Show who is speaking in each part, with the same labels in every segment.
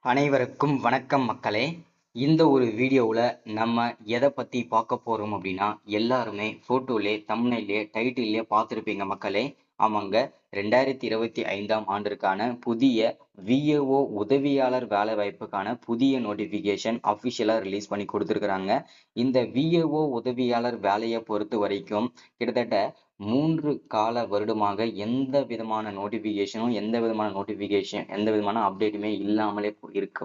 Speaker 1: அனைவருக்கும் வணக்கம் மக்களே. இந்த ஒரு வீடியோவில் நம்ம எதை பற்றி பார்க்க போகிறோம் அப்படின்னா, எல்லாருமே ஃபோட்டோலே தம்ப்நெயிலே டைட்டில்லே பார்த்துருப்பீங்க மக்களே. ஆமாங்க, 2025ஆம் ஆண்டிற்கான புதிய விஏஓ உதவியாளர் வேலைவாய்ப்புக்கான புதிய நோட்டிஃபிகேஷன் அஃபிஷியலாக ரிலீஸ் பண்ணி கொடுத்துருக்குறாங்க. இந்த விஏஓ உதவியாளர் வேலையை பொறுத்த வரைக்கும் கிட்டத்தட்ட 3 கால வருடமாக எந்த விதமான நோட்டிஃபிகேஷனும் எந்த விதமான அப்டேட்டுமே இல்லாமலே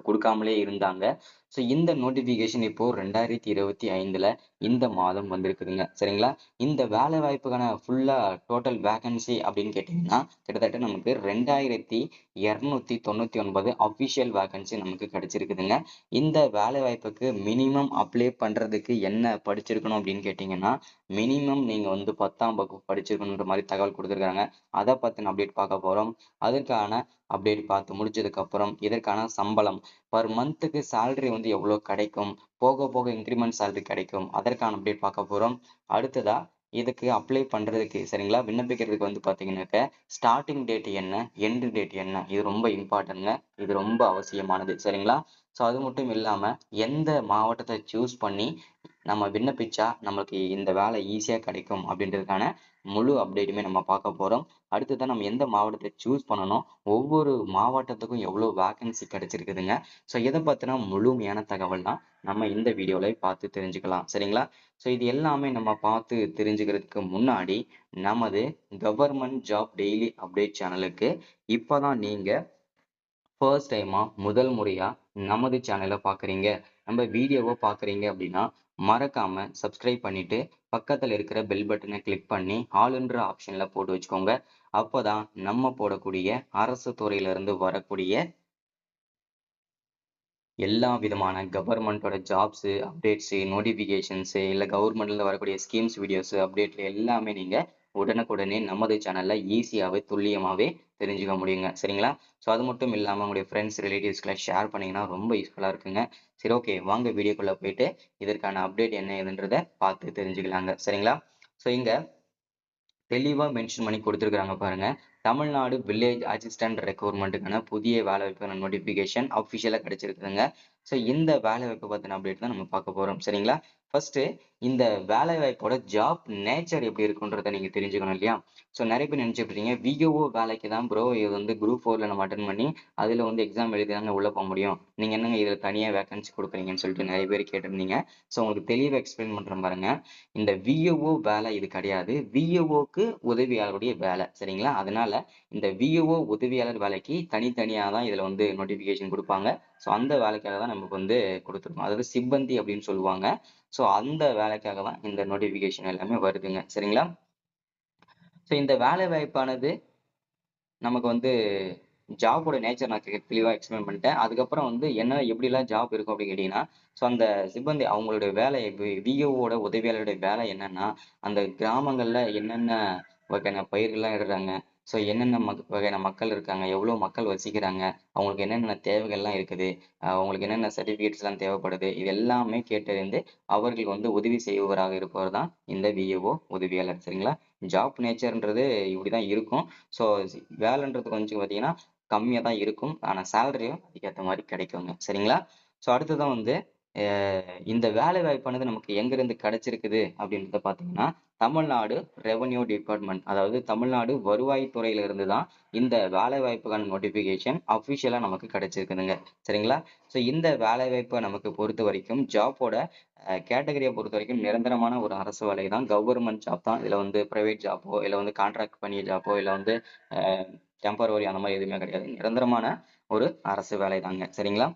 Speaker 1: கொடுக்காமலே இருந்தாங்க. ஸோ இந்த நோட்டிஃபிகேஷன் இப்போ 2025ல இந்த மாதம் வந்திருக்குதுங்க. சரிங்களா? இந்த வேலை வாய்ப்புக்கான ஃபுல்லா டோட்டல் வேகன்சி அப்படின்னு கேட்டிங்கன்னா கிட்டத்தட்ட நமக்கு 2299 அஃபிஷியல் வேகன்சி நமக்கு கிடைச்சிருக்குதுங்க. இந்த வேலை வாய்ப்புக்கு மினிமம் அப்ளை பண்றதுக்கு என்ன படிச்சிருக்கணும் அப்படின்னு கேட்டிங்கன்னா, மினிமம் நீங்க வந்து 10ஆம் வகுப்பு படிச்சிருக்கணுன்ற மாதிரி தகவல் கொடுத்துருக்காங்க. அதை பத்தின அப்டேட் பார்க்க போறோம். அதற்கான அப்டேட் பார்த்து முடிச்சதுக்கு அப்புறம் இதற்கான சம்பளம் பர் மந்த்துக்கு சேலரி வந்து எவ்வளவு கிடைக்கும், போக போக இன்கிரிமெண்ட் சேலரி கிடைக்கும், அதற்கான அப்டேட் பார்க்க போறோம். அடுத்ததா இதுக்கு அப்ளை பண்றதுக்கு சரிங்களா, விண்ணப்பிக்கிறதுக்கு வந்து பாத்தீங்கன்னாக்க ஸ்டார்டிங் டேட் என்ன, எண்ட் டேட் என்ன, இது ரொம்ப இம்பார்ட்டன்ட்ங்க. இது ரொம்ப அவசியமானது. சரிங்களா? ஸோ அது மட்டும் இல்லாம எந்த மாவட்டத்தை சூஸ் பண்ணி நம்ம விண்ணப்பிச்சா நம்மளுக்கு இந்த வேலை ஈஸியா கிடைக்கும் அப்படின்றதுக்கான முழு அப்டேட்டுமே நம்ம பார்க்க போறோம். அடுத்ததான் நம்ம எந்த மாவட்டத்தை சூஸ் பண்ணணும், ஒவ்வொரு மாவட்டத்துக்கும் எவ்வளவு வேகன்சி கிடைச்சிருக்குதுங்க. ஸோ இதை பத்தின முழுமையான தகவல் தான் நம்ம இந்த வீடியோல பார்த்து தெரிஞ்சுக்கலாம். சரிங்களா? ஸோ இது எல்லாமே நம்ம பார்த்து தெரிஞ்சுக்கிறதுக்கு முன்னாடி நமது கவர்மெண்ட் ஜாப் டெய்லி அப்டேட் சேனலுக்கு இப்பதான் நீங்க ஃபர்ஸ்ட் டைமா முதல் முறையா நமது சேனலை பார்க்குறீங்க, நம்ம வீடியோவை பார்க்குறீங்க அப்படின்னா மறக்காம சப்ஸ்கிரைப் பண்ணிட்டு பக்கத்துல இருக்கிற பெல் பட்டனை கிளிக் பண்ணி ஆல்ன்ற ஆப்ஷன்ல போட்டு வச்சுக்கோங்க. அப்போதான் நம்ம போடக்கூடிய அரசு துறையில இருந்து வரக்கூடிய எல்லா விதமான கவர்மெண்டோட ஜாப்ஸு அப்டேட்ஸு நோட்டிஃபிகேஷன்ஸு இல்லை கவர்மெண்ட்ல வரக்கூடிய ஸ்கீம்ஸ் வீடியோஸு அப்டேட்ல எல்லாமே நீங்க உடனுக்குடனே நமது சேனல்ல ஈஸியாகவே துல்லியமாகவே தெரிஞ்சுக்க முடியுங்க. சரிங்களா? ஸோ அது மட்டும் இல்லாமல் உங்களுடைய ஃப்ரெண்ட்ஸ் ரிலேட்டிவ்ஸ்க்குலாம் ஷேர் பண்ணீங்கன்னா ரொம்ப யூஸ்ஃபுல்லாக இருக்குங்க. சரி, ஓகே, வாங்க வீடியோக்குள்ளே போயிட்டு இதற்கான அப்டேட் என்ன ஏதுன்றதை பார்த்து தெரிஞ்சுக்கலாங்க. சரிங்களா? ஸோ இங்க தெளிவா மென்ஷன் பண்ணி கொடுத்துருக்காங்க பாருங்க. தமிழ்நாடு வில்லேஜ் அசிஸ்டன்ட் ரெக்ரூட்மெண்ட்டுக்கான புதிய வேலைவாய்ப்புக்கான நோட்டிஃபிகேஷன் அஃபிஷியலா கிடைச்சிருக்குதுங்க. ஸோ இந்த வேலைவாய்ப்பு பத்தின அப்டேட் தான் நம்ம பார்க்க போறோம். சரிங்களா? ஃபர்ஸ்ட் இந்த வேலைவாய்ப்போட ஜாப் நேச்சர் எப்படி இருக்குன்றத நீங்க தெரிஞ்சுக்கணும் இல்லையா? ஸோ நிறைய பேர் நினைச்சிட்டு இருக்கீங்க விஓஓ வேலைக்கு தான் ப்ரோ, இது வந்து குரூப் 4ல நம்ம அட்டன் பண்ணி அதுல வந்து எக்ஸாம் எழுதி தாங்க உள்ள போக முடியும், நீங்க என்னங்க இதுல தனியா வேகன்சி கொடுக்குறீங்கன்னு சொல்லிட்டு நிறைய பேர் கேட்டிருந்தீங்க. ஸோ உங்களுக்கு தெளிவா எக்ஸ்பிளைன் பண்றேன் பாருங்க. இந்த விஏஓ வேலை இது கிடையாது. விஏஓக்கு உதவியாளருடைய வேலை. சரிங்களா? அதனால இந்த விஏஓ உதவியாளர் வேலைக்கு தனித்தனியா தான் இதுல வந்து நோட்டிபிகேஷன் கொடுப்பாங்க. ஸோ அந்த வேலைக்காக தான் நமக்கு வந்து கொடுத்துருக்கோம். அதாவது சிப்பந்தி அப்படின்னு சொல்லுவாங்க. ஸோ அந்த வேலைக்காக தான் இந்த நோட்டிபிகேஷன் எல்லாமே வருதுங்க. சரிங்களா? ஸோ இந்த வேலை வாய்ப்பானது நமக்கு வந்து ஜாபோட நேச்சர் நான் தெளிவா எக்ஸ்பிளைன் பண்ணிட்டேன். அதுக்கப்புறம் வந்து என்ன எப்படிலாம் ஜாப் இருக்கும் அப்படின்னு கேட்டீங்கன்னா, ஸோ அந்த சிப்பந்தி அவங்களுடைய வேலை விஏஓட உதவியாளருடைய வேலை என்னன்னா, அந்த கிராமங்கள்ல என்னென்ன வகையான பயிர்கள்லாம் இடுறாங்க, ஸோ என்னென்ன வகையான மக்கள் இருக்காங்க, எவ்வளோ மக்கள் வசிக்கிறாங்க, அவங்களுக்கு என்னென்ன தேவைகள்லாம் இருக்குது, அவங்களுக்கு என்னென்ன சர்டிஃபிகேட்ஸ்லாம் தேவைப்படுது, இது எல்லாமே கேட்டறிந்து அவர்கள் வந்து உதவி செய்பவராக இருப்பவர் தான் இந்த விஏஓ உதவியாளர். சரிங்களா? ஜாப் நேச்சர்ன்றது இப்படிதான் இருக்கும். ஸோ வேலைன்றது கொஞ்சம் பார்த்தீங்கன்னா கம்மியா தான் இருக்கும். ஆனா சேலரியும் அதுக்கேத்த மாரி கிடைக்குங்க. சரிங்களா? ஸோ அடுத்ததான் வந்து இந்த வேலை வாய்ப்பானது நமக்கு எங்கிருந்து கிடைச்சிருக்குது அப்படின்றத பார்த்தீங்கன்னா, தமிழ்நாடு ரெவென்யூ டிபார்ட்மெண்ட், அதாவது தமிழ்நாடு வருவாய்த்துறையில இருந்து தான் இந்த வேலை வாய்ப்புக்கான நோட்டிஃபிகேஷன் அஃபிஷியலா நமக்கு கிடைச்சிருக்குதுங்க. சரிங்களா? ஸோ இந்த வேலை வாய்ப்ப நமக்கு பொறுத்தவரைக்கும் ஜாப்போட கேட்டகரிய பொறுத்தவரைக்கும் நிரந்தரமான ஒரு அரசு வேலை தான். கவர்மெண்ட் ஜாப் தான். இதுல வந்து பிரைவேட் ஜாப்போ, இல்ல வந்து கான்ட்ராக்ட் பண்ணிய ஜாப்போ, இல்ல வந்து அ டெம்பரவரி அந்த மாரி எதுவுமே கிடையாது. நிரந்தரமான ஒரு அரசு வேலை தாங்க. சரிங்களா?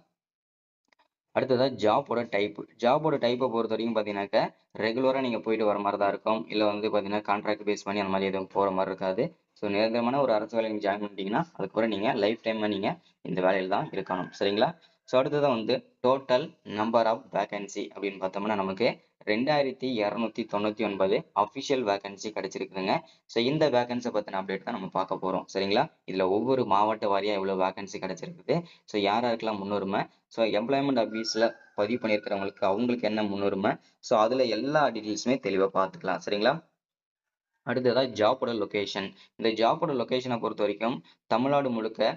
Speaker 1: அடுத்ததா ஜாப்போட டைப். ஜாப்போட டைப்ப பொறுத்தவரைக்கும் பார்த்தீங்கன்னாக்க, ரெகுலரா நீங்க போயிட்டு வர மாரி தான் இருக்கும். இல்ல வந்து பார்த்தீங்கன்னா, கான்ட்ராக்ட் பேஸ் பண்ணி அந்த மாரி எதுவும் போற மாரி இருக்காது. ஸோ நிரந்தரமான ஒரு அரசு வேலையில நீங்க ஜாயின் பண்ணிட்டீங்கன்னா, அதுக்கப்புறம் நீங்க லைஃப் டைம் நீங்க இந்த வேலையில தான் இருக்கணும். சரிங்களா? ஸோ அடுத்ததா வந்து டோட்டல் நம்பர் ஆஃப் வேக்கன்சி அப்படின்னு பார்த்தோம்னா, நமக்கு 2299 அஃபிஷியல் வேக்கன்சி கிடைச்சிருக்குதுங்க. ஸோ இந்த வேக்கன்ஸி பத்தின அப்டேட் தான் நம்ம பார்க்க போறோம். சரிங்களா? இதுல ஒவ்வொரு மாவட்ட வாரியா எவ்வளவு வேக்கன்சி கிடைச்சிருக்குது, ஸோ யார் யாருக்கெல்லாம் முன்னுரிமை, ஸோ எம்ப்ளாய்மெண்ட் ஆஃபீஸ்ல பதிவு பண்ணியிருக்கிறவங்களுக்கு அவங்களுக்கு என்ன முன்னுரிமை, ஸோ அதுல எல்லா டீட்டெயில்ஸுமே தெளிவா பார்த்துக்கலாம். சரிங்களா? அடுத்ததா ஜாப்போட லொகேஷன். இந்த ஜாப்போட லொகேஷனை பொறுத்த வரைக்கும் தமிழ்நாடு முழுக்க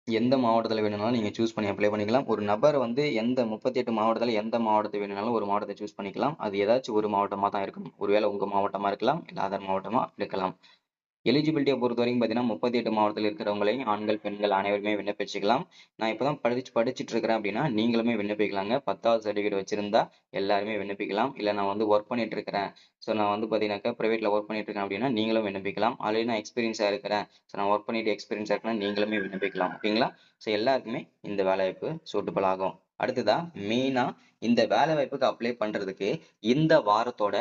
Speaker 1: எந்த மாவட்டத்துல வேணும்னாலும் நீங்க சூஸ் பண்ணி அப்ளை பண்ணிக்கலாம். ஒரு நபர் வந்து எந்த 38 மாவட்டத்துல எந்த மாவட்டத்த வேணும்னாலும் ஒரு மாவட்டத்த சூஸ் பண்ணிக்கலாம். அது ஏதாச்சும் ஒரு மாவட்டமா தான் இருக்கணும். ஒருவேளை உங்க மாவட்டமா இருக்கலாம், இல்ல அதர் மாவட்டமா இருக்கலாம். எலிஜிபிலிட்டிய பொறுத்தவரைக்கும் பார்த்தீங்கன்னா, 38 மாவட்டத்துல இருக்கிறவங்களையும் ஆண்கள், பெண்கள் அனைவருமே விண்ணப்பிச்சுக்கலாம். நான் இப்ப தான் படிச்சுட்டு இருக்கிறேன் அப்படின்னா, நீங்களுமே விண்ணப்பிக்கலாங்க. 10வது சர்டிஃபிகேட் வச்சிருந்தா எல்லாருமே விண்ணப்பிக்கலாம். இல்ல நான் வந்து வொர்க் பண்ணிட்டு இருக்கிறேன். ஸோ நான் வந்து பார்த்தீங்கன்னாக்கா, பிரைவேட்ல வொர்க் பண்ணிட்டு இருக்கேன் அப்படின்னா, நீங்களும் விண்ணப்பிக்கலாம். ஆல்ரெடி நான் எக்ஸ்பீரியன்ஸா இருக்கிறேன். ஸோ நான் வொர்க் பண்ணிட்டு எக்ஸ்பீரியன்ஸா இருக்கேன்னா, நீங்களுமே விண்ணப்பிக்கலாம். ஓகேங்களா? ஸோ எல்லாருக்குமே இந்த வேலைவாய்ப்பு சூட்டபிள் ஆகும். அடுத்ததா மெயினா இந்த வேலைவாய்ப்புக்கு அப்ளை பண்றதுக்கு இந்த வாரத்தோட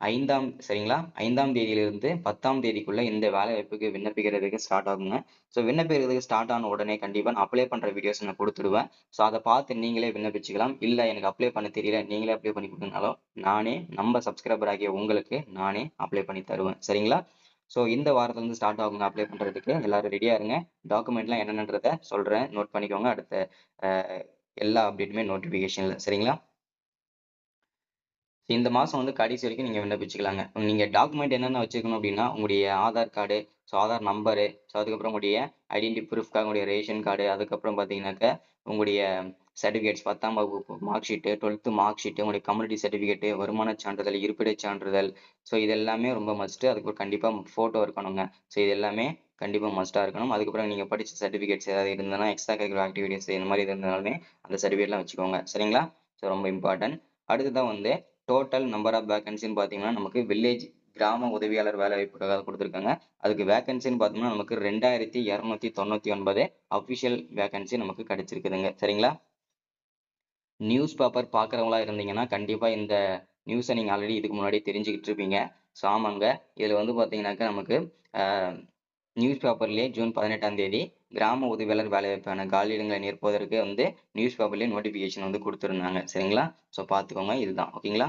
Speaker 1: 5ஆம் சரிங்களா? 5ஆம் தேதியிலிருந்து 10ஆம் தேதிக்குள்ள இந்த வேலைவாய்ப்புக்கு விண்ணப்பிக்கிறதுக்கு ஸ்டார்ட் ஆகுங்க. ஸோ விண்ணப்பிக்கிறதுக்கு ஸ்டார்ட் ஆன உடனே கண்டிப்பா நான் அப்ளை பண்ற வீடியோஸ் நான் குடுத்துருவேன். ஸோ அத பார்த்து நீங்களே விண்ணப்பிச்சுக்கலாம். இல்ல எனக்கு அப்ளை பண்ண தெரியல, நீங்களே அப்ளை பண்ணி குடுங்கனாலும், நானே நம்ம சப்ஸ்கிரைபர் ஆகிய உங்களுக்கு நானே அப்ளை பண்ணி தருவேன். சரிங்களா? ஸோ இந்த வாரத்திலிருந்து ஸ்டார்ட் ஆகுங்க அப்ளை பண்றதுக்கு. எல்லாரும் ரெடியா இருங்க. டாக்குமெண்ட்லாம் என்னென்னன்றத சொல்றேன். நோட் பண்ணிக்கோங்க. அடுத்த அ எல்லா அப்டேட்டுமே நோட்டிஃபிகேஷன்ல. சரிங்களா? இந்த மாசம் வந்து கடைசி வரைக்கும் நீங்க விண்ணப்பிச்சுக்கலாங்க. நீங்க டாக்குமெண்ட் என்னென்ன வச்சுக்கணும் அப்டின்னா, உங்களுடைய Aadhaar card, so Aadhaar number, so அதுக்கப்புறம் உங்களுடைய ஐடென்டி ப்ரூஃப்க்காக உங்களுடைய ரேஷன் கார்டு, அதுக்கப்புறம் பார்த்தீங்கன்னாக்க, உங்களுடைய சர்டிஃபிகேட்ஸ் 10ஆம் வகுப்பு மார்க் ஷீட்டு, 12த் மார்க் ஷீட்டு, உங்களுடைய கம்யூனிட்டி சர்டிஃபிகேட்டு, வருமானச் சான்றிதழ், இருப்பிடச் சான்றிதழ், ஸோ இது எல்லாமே ரொம்ப மஸ்ட்டு. அதுக்கு ஒரு கண்டிப்பா ஃபோட்டோ இருக்கணுங்க. ஸோ இது எல்லாமே கண்டிப்பா மஸ்ட்டா இருக்கணும். அதுக்கப்புறம் நீங்க படிச்ச சர்டிஃபிகேட்ஸ் ஏதாவது இருந்ததுன்னா, எக்ஸ்ட்ரா கரிக்குலர் ஆக்டிவிட்டீஸ் இந்த மாரி இருந்தாலுமே அந்த சர்டிஃபிகேட்லாம் வச்சுக்கோங்க. சரிங்களா? ஸோ ரொம்ப இம்பார்ட்டன்ட். அடுத்ததா வந்து டோட்டல் நம்பர் ஆஃப் வேக்கன்சின்னு பார்த்தீங்கன்னா, நமக்கு வில்லேஜ் கிராம உதவியாளர் வேலைவாய்ப்புக்காக குடுத்துருக்காங்க. அதுக்கு வேக்கன்சின்னு பார்த்தோம்னா, நமக்கு 2299 அஃபிஷியல் வேக்கன்சி நமக்கு கிடைச்சிருக்குதுங்க. சரிங்களா? நியூஸ் பேப்பர் பார்க்குறவங்களா இருந்தீங்கன்னா, கண்டிப்பா இந்த நியூஸ நீங்க ஆல்ரெடி இதுக்கு முன்னாடியே தெரிஞ்சுக்கிட்டு இருப்பீங்க. ஸோ ஆமாங்க. இதுல வந்து பார்த்தீங்கன்னாக்கா, நமக்கு அ நியூஸ் பேப்பர்லயே ஜூன் 18ஆம் தேதி கிராம உதவியாளர் வேலைவாய்ப்பான காலியிடங்களை நிரப்புவதற்கு வந்து நியூஸ் பேப்பர்லயே நோட்டிஃபிகேஷன் வந்து குடுத்திருந்தாங்க. சரிங்களா? ஸோ பார்த்துக்கோங்க. இதுதான். ஓகேங்களா?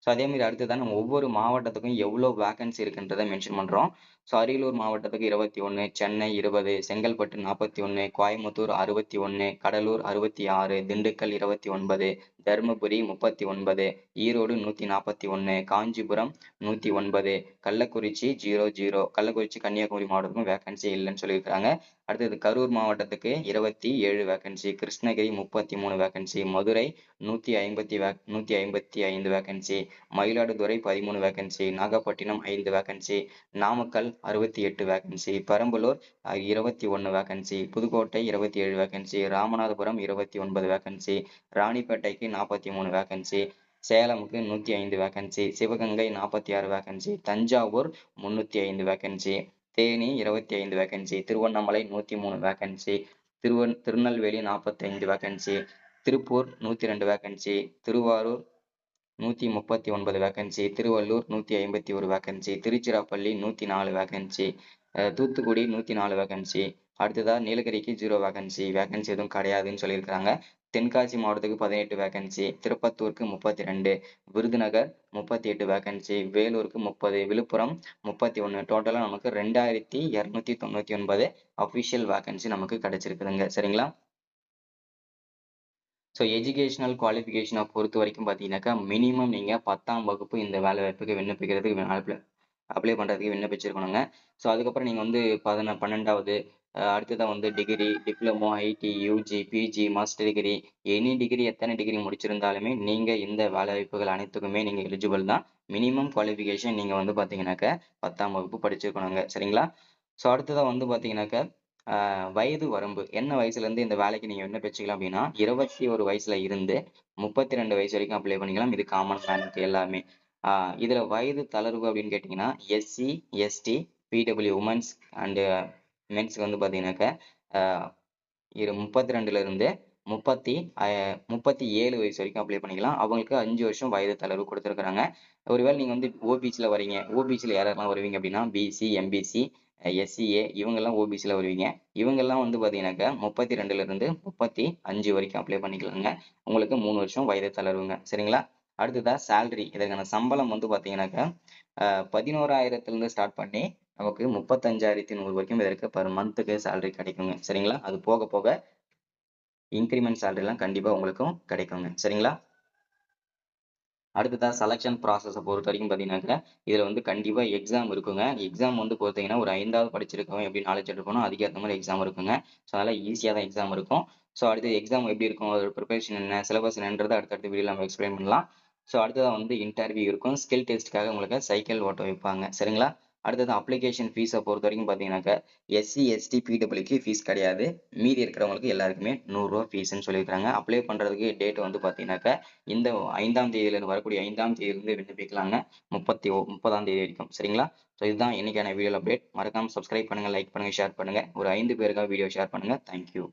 Speaker 1: ஸோ அதே மாரி அடுத்ததா நம்ம ஒவ்வொரு மாவட்டத்துக்கும் எவ்வளோ வேக்கன்சி இருக்குன்றத மென்ஷன் பண்றோம். ஸோ அரியலூர் மாவட்டத்துக்கு 21, சென்னை 20, செங்கல்பட்டு 41, கோயம்புத்தூர் 61, கடலூர் 66, திண்டுக்கல் 29, தருமபுரி 39, ஈரோடு 141, காஞ்சிபுரம் 109, கள்ளக்குறிச்சி 00, கள்ளக்குறிச்சி, கன்னியாகுமரி மாவட்டத்துக்கும் வேக்கன்சி இல்லன்னு சொல்லியிருக்காங்க. அடுத்தது கரூர் மாவட்டத்துக்கு 27 vacancy, Krishnagiri 33 vacancy, Madurai 155 vacancy, Mayiladuthurai 13 vacancy, Nagapattinam 5 vacancy, Namakkal 68 vacancy, Perambalur 21 vacancy, Pudukkottai 27 vacancy, Ramanathapuram 29 vacancy, ராணிப்பேட்டைக்கு 43 வேக்கன்சி, சேலமுக்கு 105 vacancy, Sivaganga 46 vacancy, Thanjavur 305 vacancy, Theni 25 vacancy, Tiruvannamalai 103 vacancy, Tirunelveli 45 vacancy, Tiruppur 102 vacancy, Thiruvarur 139 vacancy, Tiruvallur 151 vacancy, Tiruchirappalli 104 vacancy, Thoothukudi 104 vacancy. அடுத்ததா நீலகிரிக்கு 0 வேக்கன்சி. வேக்கன்சி எதுவும் கிடையாதுன்னு சொல்லியிருக்காங்க. தென்காசி மாவட்டத்துக்கு 18 வேக்கன்சி, திருப்பத்தூருக்கு 32, விருதுநகர் 38 வேக்கன்சி, வேலூருக்கு 30, விழுப்புரம் 31. டோட்டலா நமக்கு 2299 அஃபிஷியல் வேக்கன்சி நமக்கு கிடைச்சிருக்குதுங்க. சரிங்களா? ஸோ எஜுகேஷனல் குவாலிஃபிகேஷனை பொறுத்த வரைக்கும் பார்த்தீங்கன்னாக்கா, மினிமம் நீங்க 10ஆம் வகுப்பு இந்த வேலைவாய்ப்புக்கு விண்ணப்பிக்கிறதுக்கு அப்ளை பண்றதுக்கு விண்ணப்பிச்சிருக்கணுங்க. ஸோ அதுக்கப்புறம் நீங்க வந்து 12வது அடுத்ததா வந்து degree, diploma, IT, UG, PG, master degree, any degree எத்தனை டிகிரி முடிச்சிருந்தாலுமே நீங்க இந்த வேலைவாய்ப்புகள் அனைத்துக்குமே நீங்க எலிஜிபிள் தான். மினிமம் குவாலிஃபிகேஷன் நீங்க வந்து பார்த்தீங்கன்னாக்கா 10ஆம் வகுப்பு படிச்சிருக்கணுங்க. சரிங்களா? ஸோ அடுத்ததா வந்து பார்த்தீங்கன்னாக்கா, வயது வரம்பு என்ன வயசுலேருந்து இந்த வேலைக்கு நீங்க விண்ணப்பிச்சுக்கலாம் அப்படின்னா, 21 வயசுல இருந்து 32 வயசு வரைக்கும் அப்ளை பண்ணிக்கலாம். இது காமன் மேனுக்கு எல்லாமே. ஆ இதுல வயது தளர்வு அப்படின்னு கேட்டீங்கன்னா, SC, ST, PW women's and மென்ஸ்க்கு வந்து பார்த்தீங்கன்னாக்கா, ஆ 32ல இருந்து 37 வயசு வரைக்கும் அப்ளை பண்ணிக்கலாம். அவங்களுக்கு 5 வருஷம் வயது தளர்வு குடுத்திருக்காங்க. ஒருவேளை நீங்க வந்து ஓபிசில வரீங்க. ஓபிசில யாரெல்லாம் வருவீங்க அப்படின்னா, பிசி, எம்பிசி, எஸ்சிஏ இவங்கெல்லாம் ஓபிசில வருவீங்க. இவங்கெல்லாம் வந்து பார்த்தீங்கன்னாக்கா 32ல இருந்து 35 வரைக்கும் அப்ளை பண்ணிக்கலாங்க. உங்களுக்கு 3 வருஷம் வயது தளர்வுங்க. சரிங்களா? அடுத்ததா சேலரி இதற்கான சம்பளம் வந்து பார்த்தீங்கன்னாக்கா, 11,000த்துல ஸ்டார்ட் பண்ணி நமக்கு 35,100 வரைக்கும் இதற்கு பெர் மந்த்துக்கு சேலரி கிடைக்குங்க. சரிங்களா? அது போக போக இன்கிரிமெண்ட் சேலரிலாம் கண்டிப்பா உங்களுக்கும் கிடைக்குங்க. சரிங்களா? அடுத்ததா செலக்ஷன் ப்ராசஸ பொறுத்தவரைக்கும் பார்த்தீங்கன்னாக்க, இதுல வந்து கண்டிப்பா எக்ஸாம் இருக்குங்க. எக்ஸாம் வந்து பொறுத்தீங்கன்னா, ஒரு 5வது படிச்சிருக்கவன் எப்படி நாலேட்ஜ் எடுக்கணும், அதுக்கேத்த மாரி எக்ஸாம் இருக்குங்க. ஸோ, அதெல்லாம் ஈஸியா தான் எக்ஸாம் இருக்கும். ஸோ, அடுத்து எக்ஸாம் எப்படி இருக்கும், அதோட ப்ரிப்பரேஷன் என்ன, சிலபஸ் என்னன்றத அடுத்தடுத்த வீடியோல நம்ம எக்ஸ்பிளைன் பண்ணலாம். ஸோ, அடுத்ததா வந்து இன்டர்வியூ இருக்கும். ஸ்கில் டெஸ்ட்க்காக உங்களுக்கு சைக்கிள் ஓட்ட வைப்பாங்க. சரிங்களா? அடுத்தது அப்ளிகேஷன் ஃபீஸ பொறுத்தவரைக்கும் பார்த்தீங்கன்னாக்க, எஸ்சி, எஸ்டி, பிடபிள்யூக்கு ஃபீஸ் கிடையாது. மீதி இருக்கிறவங்களுக்கு எல்லாருக்குமே ரூ. 100 ஃபீஸ்ன்னு சொல்லியிருக்காங்க. அப்ளை பண்றதுக்கு டேட் வந்து பார்த்தீங்கன்னாக்க, இந்த 5ஆம் தேதியிலிருந்து வரக்கூடிய 5ஆம் தேதியிலிருந்து விண்ணப்பிக்கலாங்க. 30ஆம் தேதி வரைக்கும். சரிங்களா? ஸோ இதுதான் இன்னைக்கான வீடியோ அப்டேட். மறக்காம சப்ஸ்கிரைப் பண்ணுங்க, லைக் பண்ணுங்க, ஷேர் பண்ணுங்க. ஒரு 5 பேருக்காவது வீடியோ ஷேர் பண்ணுங்க. Thank you.